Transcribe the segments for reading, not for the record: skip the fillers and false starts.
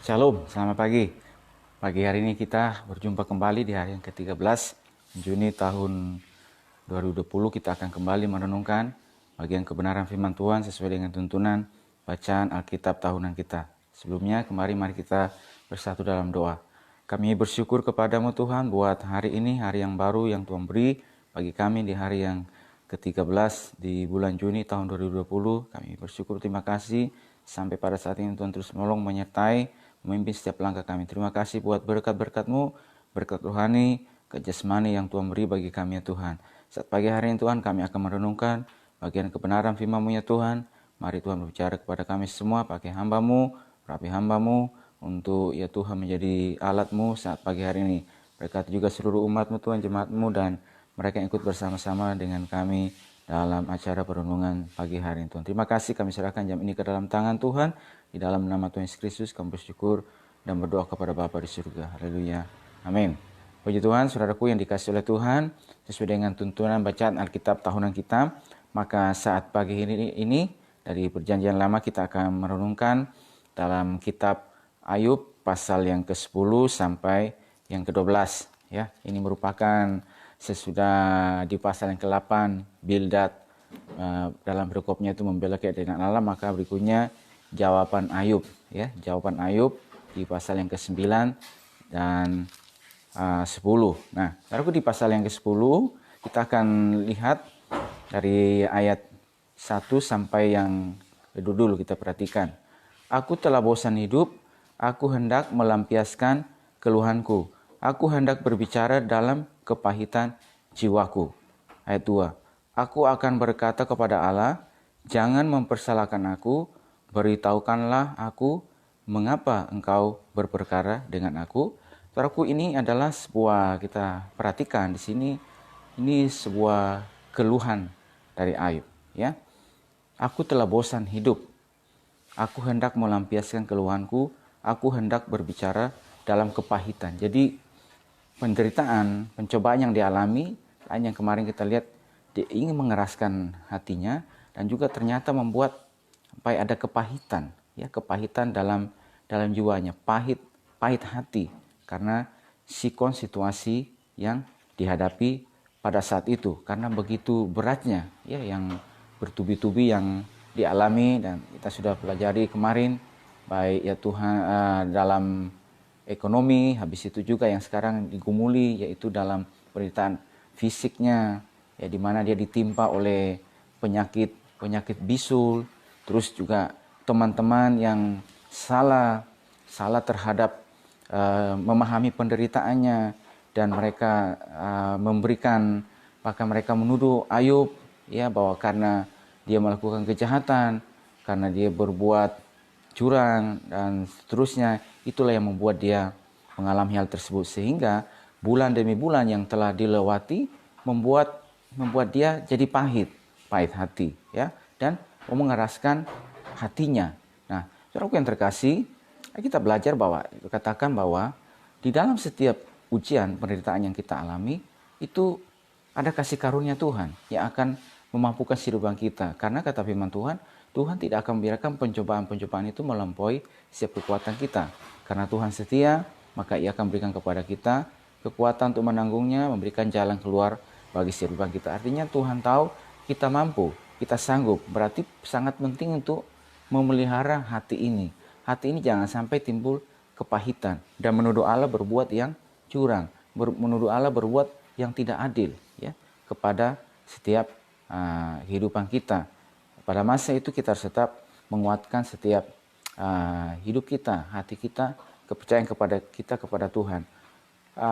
Shalom, selamat pagi. Pagi hari ini kita berjumpa kembali di hari yang ke-13 Juni tahun 2020. Kita akan kembali merenungkan bagian kebenaran firman Tuhan sesuai dengan tuntunan bacaan Alkitab tahunan kita. Sebelumnya, mari kita bersatu dalam doa. Kami bersyukur kepadamu Tuhan buat hari ini, hari yang baru yang Tuhan beri bagi kami di hari yang ke-13 di bulan Juni tahun 2020. Kami bersyukur, terima kasih sampai pada saat ini Tuhan terus menolong, menyertai, memimpin setiap langkah kami. Terima kasih buat berkat-berkat-Mu, berkat rohani, jasmani yang Tuhan beri bagi kami ya Tuhan. Saat pagi hari ini Tuhan, kami akan merenungkan bagian kebenaran firman-Mu ya Tuhan. Mari Tuhan berbicara kepada kami semua, pakai hamba-Mu, rapi hamba-Mu, untuk ya Tuhan menjadi alat-Mu saat pagi hari ini. Berkati juga seluruh umat-Mu Tuhan, jemaat-Mu, dan mereka yang ikut bersama-sama dengan kami dalam acara perenungan pagi hari ini Tuhan. Terima kasih, kami serahkan jam ini ke dalam tangan Tuhan. Di dalam nama Tuhan Yesus Kristus kami bersyukur dan berdoa kepada Bapa di surga. Haleluya. Amin. Puji Tuhan, saudaraku yang dikasihi oleh Tuhan, sesuai dengan tuntunan bacaan Alkitab tahunan kita, maka saat pagi ini dari perjanjian lama kita akan merenungkan dalam kitab Ayub pasal yang ke-10 sampai yang ke-12 ya. Ini merupakan sesudah di pasal yang ke-8 Bildad dalam perkopnya itu membela keadaan Allah, maka berikutnya jawaban Ayub ya, jawaban Ayub di pasal yang ke-9 dan 10. Nah, lalu di pasal yang ke-10 kita akan lihat dari ayat 1 sampai yang dulu kita perhatikan. Aku telah bosan hidup, aku hendak melampiaskan keluhanku. Aku hendak berbicara dalam kepahitan jiwaku. Ayat 2. Aku akan berkata kepada Allah, jangan mempersalahkan aku, beritahukanlah aku mengapa engkau berperkara dengan aku. Saudaraku, ini adalah sebuah, kita perhatikan di sini, ini sebuah keluhan dari Ayub ya. Aku telah bosan hidup, aku hendak melampiaskan keluhanku, aku hendak berbicara dalam kepahitan. Jadi penderitaan, pencobaan yang dialami, yang kemarin kita lihat, dia ingin mengeraskan hatinya dan juga ternyata membuat sampai ada kepahitan, ya, kepahitan dalam jiwanya, pahit hati karena situasi yang dihadapi pada saat itu, karena begitu beratnya ya yang bertubi-tubi yang dialami, dan kita sudah pelajari kemarin baik ya Tuhan dalam ekonomi, habis itu juga yang sekarang digumuli yaitu dalam penderitaan fisiknya ya, di mana dia ditimpa oleh penyakit bisul, terus juga teman-teman yang salah terhadap memahami penderitaannya, dan mereka memberikan, maka mereka menuduh Ayub ya bahwa karena dia melakukan kejahatan, karena dia berbuat curang dan seterusnya, itulah yang membuat dia mengalami hal tersebut, sehingga bulan demi bulan yang telah dilewati membuat dia jadi pahit hati ya, dan mengeraskan hatinya. Nah, saudaraku yang terkasih, kita belajar bahwa, katakan bahwa di dalam setiap ujian penderitaan yang kita alami itu ada kasih karunia Tuhan yang akan memampukan kehidupan kita. Karena kata firman Tuhan, Tuhan tidak akan membiarkan pencobaan-pencobaan itu melampaui setiap kekuatan kita. Karena Tuhan setia, maka Ia akan berikan kepada kita kekuatan untuk menanggungnya, memberikan jalan keluar bagi kehidupan kita. Artinya Tuhan tahu kita mampu, kita sanggup. Berarti sangat penting untuk memelihara hati ini. Hati ini jangan sampai timbul kepahitan dan menuduh Allah berbuat yang curang, menuduh Allah berbuat yang tidak adil ya kepada setiap kehidupan kita. Pada masa itu kita harus tetap menguatkan setiap hidup kita, hati kita, kepercayaan kepada Tuhan.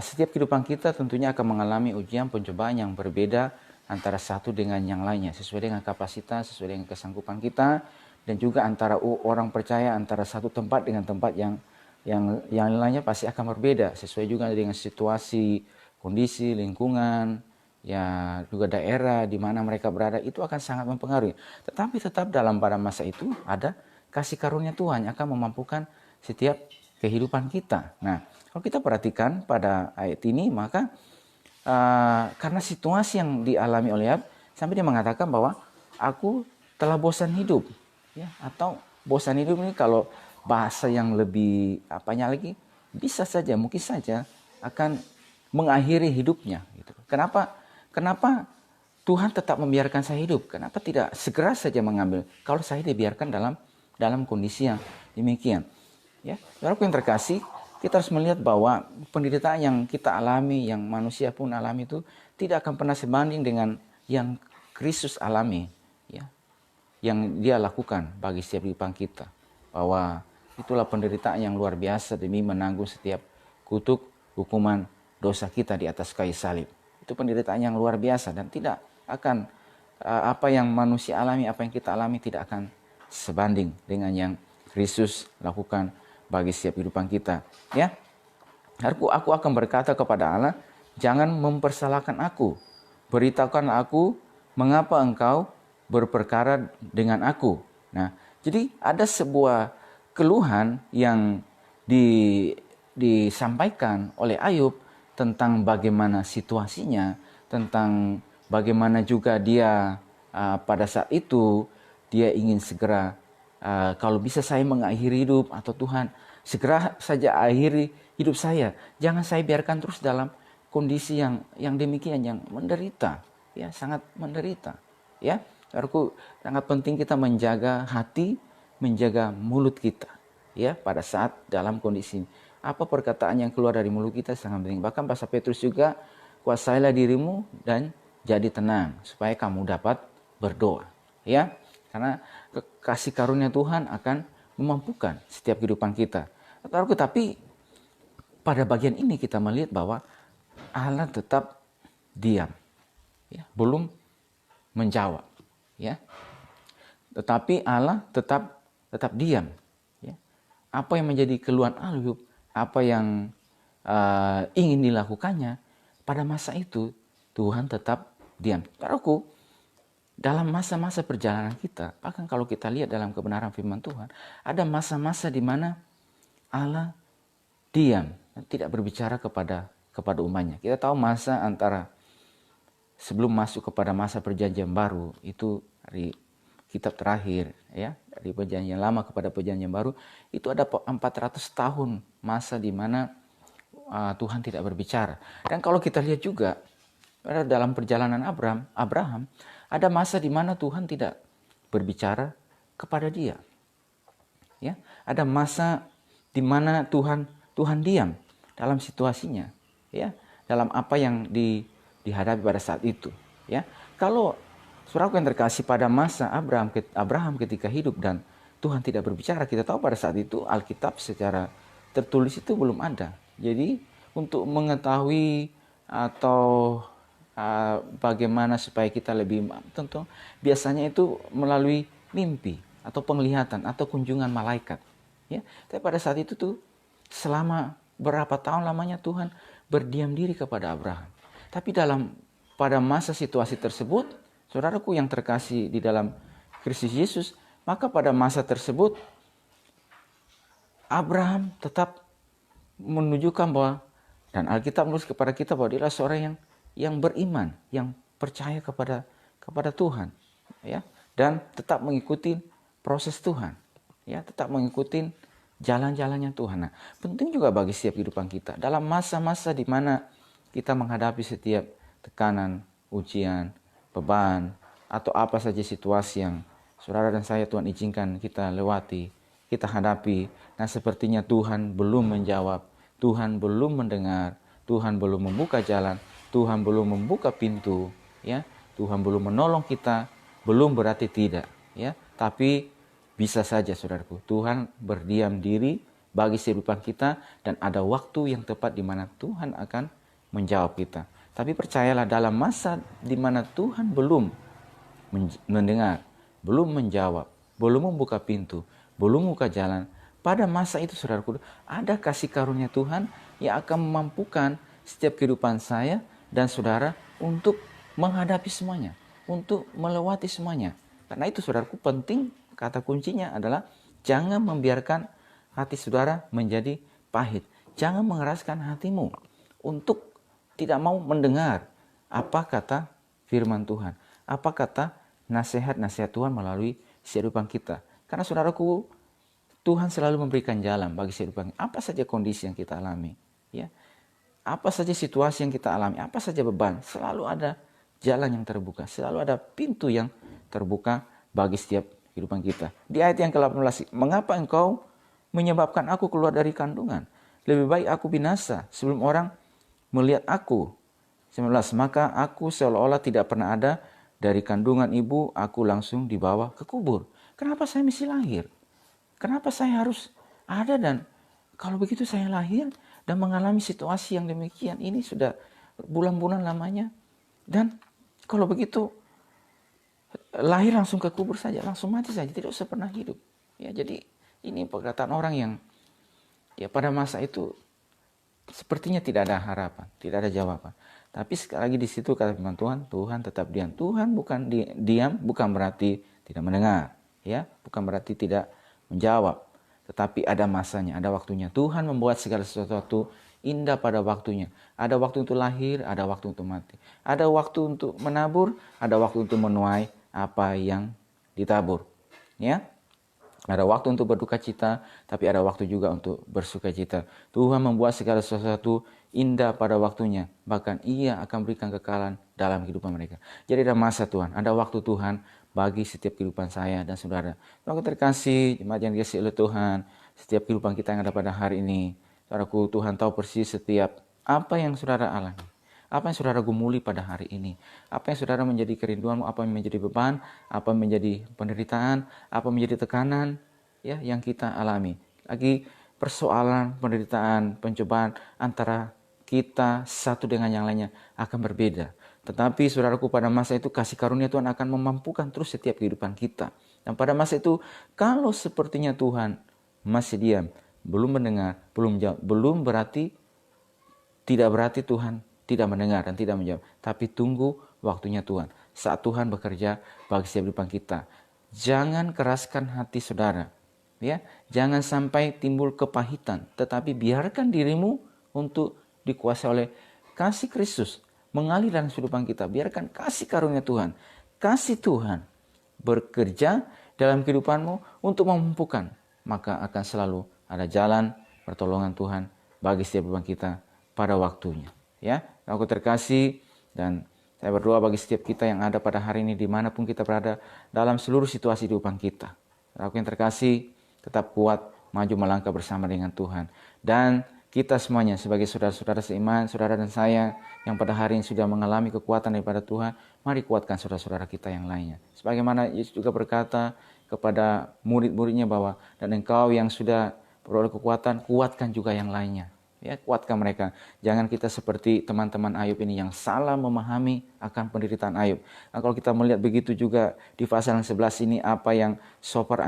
Setiap kehidupan kita tentunya akan mengalami ujian pencobaan yang berbeda antara satu dengan yang lainnya, sesuai dengan kapasitas, sesuai dengan kesanggupan kita, dan juga antara orang percaya antara satu tempat dengan tempat yang lainnya pasti akan berbeda, sesuai juga dengan situasi, kondisi, lingkungan, ya juga daerah di mana mereka berada, itu akan sangat mempengaruhi. Tetapi tetap dalam pada masa itu ada kasih karunia Tuhan yang akan memampukan setiap kehidupan kita. Nah, kalau kita perhatikan pada ayat ini, maka karena situasi yang dialami oleh Ayub, sampai dia mengatakan bahwa aku telah bosan hidup, ya, atau bosan hidup ini kalau bahasa yang lebih apanya lagi, bisa saja, mungkin saja akan mengakhiri hidupnya. Gitu. Kenapa Tuhan tetap membiarkan saya hidup? Kenapa tidak segera saja mengambil? Kalau saya dibiarkan dalam kondisi yang demikian. Ya, saudaraku yang terkasih, kita harus melihat bahwa penderitaan yang kita alami, yang manusia pun alami itu tidak akan pernah sebanding dengan yang Kristus alami, ya, yang Dia lakukan bagi setiap kehidupan kita. Bahwa itulah penderitaan yang luar biasa demi menanggung setiap kutuk hukuman dosa kita di atas kayu salib. Itu penderitaan yang luar biasa dan tidak akan apa yang manusia alami, apa yang kita alami tidak akan sebanding dengan yang Kristus lakukan bagi setiap kehidupan kita. Ya, aku akan berkata kepada Allah, jangan mempersalahkan aku. Beritahukanlah aku mengapa engkau berperkara dengan aku. Nah, jadi ada sebuah keluhan yang disampaikan oleh Ayub tentang bagaimana situasinya, tentang bagaimana juga dia pada saat itu dia ingin segera kalau bisa saya mengakhiri hidup, atau Tuhan segera saja akhiri hidup saya. Jangan saya biarkan terus dalam kondisi yang demikian, yang menderita, ya, sangat menderita. Ya, saudaraku, sangat penting kita menjaga hati, menjaga mulut kita, ya, pada saat dalam kondisi ini. Apa perkataan yang keluar dari mulut kita sangat penting. Bahkan bahasa Petrus juga, kuasailah dirimu dan jadi tenang supaya kamu dapat berdoa, ya. Karena kasih karunia Tuhan akan memampukan setiap kehidupan kita. Tapi pada bagian ini kita melihat bahwa Allah tetap diam, ya, belum menjawab, ya. Tetapi Allah tetap diam, ya. Apa yang menjadi keluhan Ayub, apa yang ingin dilakukannya pada masa itu, Tuhan tetap diam. Saudaraku, dalam masa-masa perjalanan kita, bahkan kalau kita lihat dalam kebenaran firman Tuhan, ada masa-masa di mana Allah diam dan tidak berbicara kepada umatnya. Kita tahu masa antara sebelum masuk kepada masa perjanjian baru, itu dari kitab terakhir, ya, dari perjanjian lama kepada perjanjian baru, itu ada 400 tahun masa di mana Tuhan tidak berbicara. Dan kalau kita lihat juga dalam perjalanan Abraham, ada masa di mana Tuhan tidak berbicara kepada dia. Ya, ada masa di mana Tuhan diam dalam situasinya, ya, dalam apa yang dihadapi pada saat itu, ya. Kalau saudaraku yang terkasih, pada masa Abraham ketika hidup dan Tuhan tidak berbicara, kita tahu pada saat itu Alkitab secara tertulis itu belum ada. Jadi untuk mengetahui atau bagaimana supaya kita lebih tentu biasanya itu melalui mimpi atau penglihatan atau kunjungan malaikat, ya. Tapi pada saat itu tuh selama berapa tahun lamanya Tuhan berdiam diri kepada Abraham. Tapi pada masa situasi tersebut, saudaraku yang terkasih di dalam Kristus Yesus, maka pada masa tersebut Abraham tetap menunjukkan bahwa, dan Alkitab menulis kepada kita bahwa dia adalah seorang yang beriman, yang percaya kepada Tuhan, ya, dan tetap mengikuti proses Tuhan, ya, tetap mengikuti jalan-jalannya Tuhan. Nah, penting juga bagi setiap kehidupan kita dalam masa-masa di mana kita menghadapi setiap tekanan, ujian, beban, atau apa saja situasi yang saudara dan saya Tuhan izinkan kita lewati, kita hadapi. Nah, sepertinya Tuhan belum menjawab, Tuhan belum mendengar, Tuhan belum membuka jalan, Tuhan belum membuka pintu, ya. Tuhan belum menolong kita, belum berarti tidak, ya. Tapi bisa saja saudaraku, Tuhan berdiam diri bagi kehidupan kita dan ada waktu yang tepat di mana Tuhan akan menjawab kita. Tapi percayalah, dalam masa di mana Tuhan belum mendengar, belum menjawab, belum membuka pintu, belum membuka jalan, pada masa itu saudaraku, ada kasih karunia Tuhan yang akan memampukan setiap kehidupan saya dan saudara untuk menghadapi semuanya, untuk melewati semuanya. Karena itu saudaraku, penting, kata kuncinya adalah jangan membiarkan hati saudara menjadi pahit. Jangan mengeraskan hatimu untuk tidak mau mendengar apa kata firman Tuhan, apa kata nasihat-nasihat Tuhan melalui kehidupan kita. Karena saudaraku, Tuhan selalu memberikan jalan bagi kehidupan. Apa saja kondisi yang kita alami, ya, apa saja situasi yang kita alami, apa saja beban, selalu ada jalan yang terbuka, selalu ada pintu yang terbuka bagi setiap kehidupan kita. Di ayat yang ke-18, mengapa engkau menyebabkan aku keluar dari kandungan? Lebih baik aku binasa sebelum orang melihat aku. 19, maka aku seolah-olah tidak pernah ada, dari kandungan ibu aku langsung dibawa ke kubur. Kenapa saya mesti lahir? Kenapa saya harus ada? Dan kalau begitu saya lahir dan mengalami situasi yang demikian ini sudah bulan-bulan lamanya. Dan kalau begitu lahir langsung ke kubur saja, langsung mati saja, tidak usah pernah hidup. Ya, jadi ini perkataan orang yang ya pada masa itu sepertinya tidak ada harapan, tidak ada jawaban. Tapi sekali lagi di situ kata firman Tuhan, Tuhan tetap diam. Tuhan bukan diam, bukan berarti tidak mendengar, ya, bukan berarti tidak menjawab, tetapi ada masanya, ada waktunya. Tuhan membuat segala sesuatu indah pada waktunya. Ada waktu untuk lahir, ada waktu untuk mati. Ada waktu untuk menabur, ada waktu untuk menuai apa yang ditabur. Ya, ada waktu untuk berduka cita, tapi ada waktu juga untuk bersuka cita. Tuhan membuat segala sesuatu indah pada waktunya. Bahkan Ia akan berikan kekalahan dalam kehidupan mereka. Jadi ada masa Tuhan, ada waktu Tuhan bagi setiap kehidupan saya dan saudara. Saudara terkasih, jemaat yang dikasihi oleh Tuhan, setiap kehidupan kita yang ada pada hari ini, saudaraku, Tuhan tahu persis setiap apa yang saudara alami, apa yang saudara gumuli pada hari ini, apa yang saudara menjadi kerinduanmu, apa yang menjadi beban, apa yang menjadi penderitaan, apa yang menjadi tekanan, ya, yang kita alami. Lagi persoalan, penderitaan, pencobaan antara kita satu dengan yang lainnya akan berbeda. Tetapi saudaraku, pada masa itu kasih karunia Tuhan akan memampukan terus setiap kehidupan kita. Dan pada masa itu, kalau sepertinya Tuhan masih diam, belum mendengar, belum jawab, belum berarti, tidak berarti Tuhan tidak mendengar dan tidak menjawab. Tapi tunggu waktunya Tuhan. Saat Tuhan bekerja bagi setiap kehidupan kita. Jangan keraskan hati saudara. Ya, jangan sampai timbul kepahitan. Tetapi biarkan dirimu untuk dikuasai oleh kasih Kristus. Mengalir dalam kehidupan kita. Biarkan kasih karunia Tuhan, kasih Tuhan bekerja dalam kehidupanmu untuk memampukan. Maka akan selalu ada jalan pertolongan Tuhan bagi setiap kehidupan kita pada waktunya. Ya, aku terkasih, dan saya berdoa bagi setiap kita yang ada pada hari ini dimanapun kita berada dalam seluruh situasi kehidupan kita. Aku yang terkasih, tetap kuat, maju melangkah bersama dengan Tuhan. Dan kita semuanya sebagai saudara-saudara seiman, saudara dan saya yang pada hari ini sudah mengalami kekuatan daripada Tuhan, mari kuatkan saudara-saudara kita yang lainnya. Sebagaimana Yesus juga berkata kepada murid-muridnya bahwa, dan engkau yang sudah beroleh kekuatan, kuatkan juga yang lainnya. Ya, kuatkan mereka. Jangan kita seperti teman-teman Ayub ini yang salah memahami akan penderitaan Ayub. Nah, kalau kita melihat begitu juga di pasal yang 11 ini, apa yang Sofar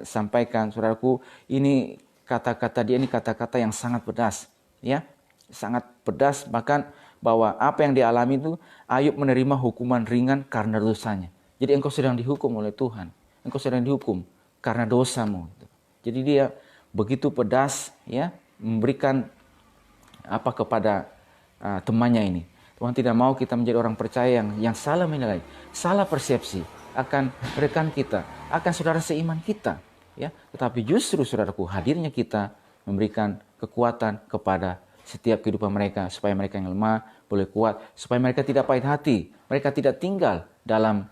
sampaikan, saudaraku, ini kata-kata dia ini kata-kata yang sangat pedas, ya, sangat pedas, bahkan bahwa apa yang dialami itu Ayub menerima hukuman ringan karena dosanya. Jadi engkau sedang dihukum oleh Tuhan, engkau sedang dihukum karena dosamu. Jadi dia begitu pedas, ya, memberikan apa kepada temannya ini. Tuhan tidak mau kita menjadi orang percaya yang salah menilai, salah persepsi akan rekan kita, akan saudara seiman kita. Ya, tetapi justru saudaraku, hadirnya kita memberikan kekuatan kepada setiap kehidupan mereka, supaya mereka yang lemah boleh kuat, supaya mereka tidak pahit hati, mereka tidak tinggal dalam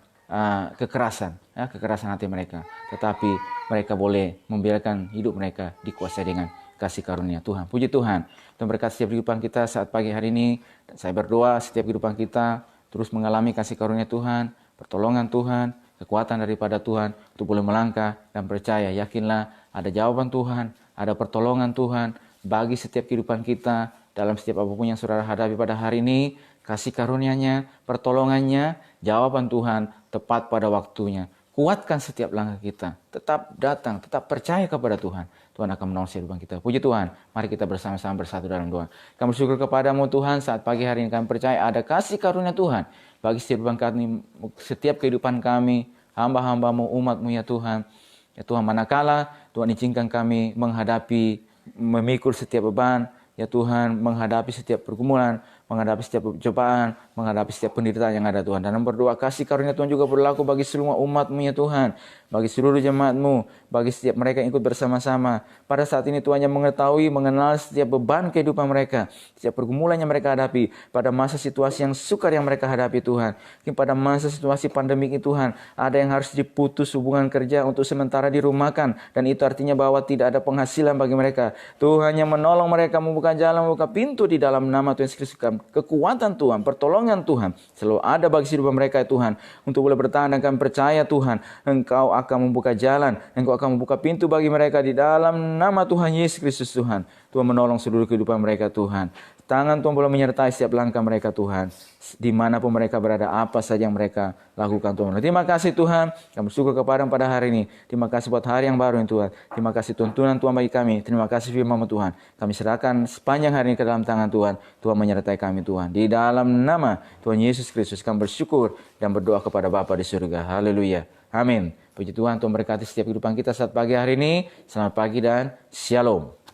kekerasan, ya, kekerasan hati mereka, tetapi mereka boleh membiarkan hidup mereka dikuasai dengan kasih karunia Tuhan. Puji Tuhan, dan berkat setiap kehidupan kita saat pagi hari ini. Dan saya berdoa setiap kehidupan kita terus mengalami kasih karunia Tuhan, pertolongan Tuhan, kekuatan daripada Tuhan untuk boleh melangkah dan percaya. Yakinlah ada jawaban Tuhan, ada pertolongan Tuhan bagi setiap kehidupan kita dalam setiap apapun yang saudara hadapi pada hari ini. Kasih karunia-Nya, pertolongannya, jawaban Tuhan tepat pada waktunya. Kuatkan setiap langkah kita. Tetap datang, tetap percaya kepada Tuhan. Tuhan akan menolong kehidupan kita. Puji Tuhan. Mari kita bersama-sama bersatu dalam doa. Kami bersyukur kepadamu Tuhan, saat pagi hari ini kami percaya ada kasih karunia Tuhan bagi setiap kehidupan kami, hamba-hambamu, umatmu ya Tuhan. Ya Tuhan, manakala Tuhan izinkan kami memikul setiap beban, ya Tuhan, menghadapi setiap pergumulan, menghadapi setiap cobaan, menghadapi setiap penderitaan yang ada Tuhan. Dan berdoa kasih karunia Tuhan juga berlaku bagi seluruh umat-Mu ya Tuhan, bagi seluruh jemaat-Mu, bagi setiap mereka yang ikut bersama-sama. Pada saat ini Tuhan yang mengetahui, mengenal setiap beban kehidupan mereka, setiap pergumulan yang mereka hadapi, pada masa situasi yang sukar yang mereka hadapi Tuhan. Mungkin pada masa situasi pandemik ini Tuhan, ada yang harus diputus hubungan kerja untuk sementara dirumahkan, dan itu artinya bahwa tidak ada penghasilan bagi mereka. Tuhan yang menolong mereka, membuka jalan, membuka pintu di dalam nama Tuhan Yesus Kristus. Kekuatan Tuhan, pertolongan Tuhan selalu ada bagi kehidupan mereka ya Tuhan, untuk boleh bertahan. Dan kami percaya Tuhan, Engkau akan membuka jalan, Engkau akan membuka pintu bagi mereka di dalam nama Tuhan Yesus Kristus Tuhan. Tuhan menolong seluruh kehidupan mereka Tuhan. Tangan Tuhan boleh menyertai setiap langkah mereka Tuhan, dimanapun mereka berada, apa saja yang mereka lakukan Tuhan. Terima kasih Tuhan, kami bersyukur kepada pada hari ini. Terima kasih buat hari yang baru ya Tuhan. Terima kasih tuntunan Tuhan bagi kami. Terima kasih firman Tuhan. Kami serahkan sepanjang hari ini ke dalam tangan Tuhan. Tuhan menyertai kami Tuhan. Di dalam nama Tuhan Yesus Kristus kami bersyukur dan berdoa kepada Bapa di surga. Haleluya. Amin. Puji Tuhan, Tuhan berkati setiap kehidupan kita saat pagi hari ini. Selamat pagi dan shalom.